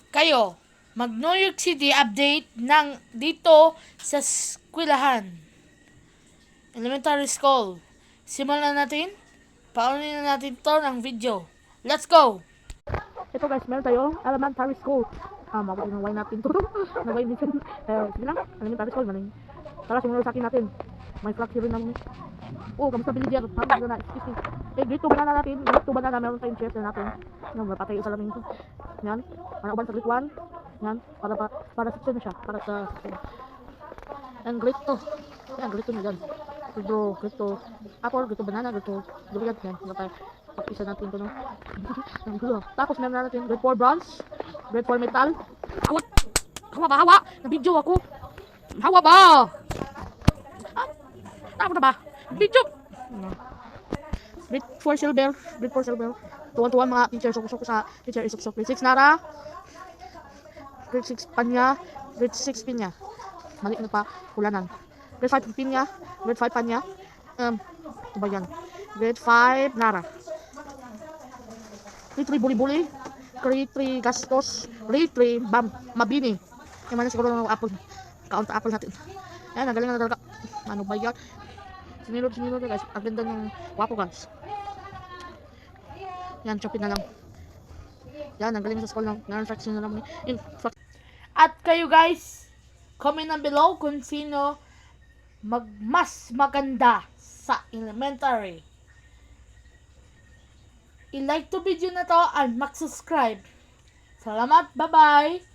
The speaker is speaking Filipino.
kayo mag New York City update ng dito sa eskwelahan. Elementary school. Simulan natin. Paunin na natin to ng video. Let's go! Ito guys, meron tayong elementary school. Mabuti ng wine natin to. Nag-wine din. Sige lang, elementary school. Maning. Tara, simulan sa akin natin. May flag here namin. Oh, kamusta villager? Excuse me. Grade 2 banana natin. Grade 2 banana, meron tayong chef na natin. Yan, mapatay yung salamin ko. Yan, para uban sa grade 1. Yan, para section siya. Para sa section. Yan, grade 2. Yan, grade 2 nyo dyan. Grade 2 apple, grade 2 banana, grade 2 durian. Yan, pag-isa natin ito, no? Tapos meron natin grade 4 bronze, grade 4 metal. Hawa! Hawa ba? Hawa! Na-video ako! Hawa ba? Tama na ba? Video! Grade 4 silver, grade 4 silver. Tuwan-tuwan mga teacher, sukusok sa teacher isok-sok. Grade 6 Nara, grade 6 Panya, grade 6 Pinya. Mali na pa, kulanan. Grade 5 Pinya, grade 5 Panya. Ano ba yan? Grade 5 Nara. Grade 3 Buli-Buli, grade 3 Gastos, grade 3 Mabini. Yung man siguro ng apple. Kaunta apple natin. Yan, nagaling na talaga. Ano ba yan? Sinilod guys. Ang ganda ng wapo guys. Yan, chopin na lang. Yan, ang galing sa school ng non-fraction na lang. At kayo guys, comment na below kung sino mas maganda sa elementary. I-like to video na to and mag-subscribe. Salamat, bye-bye!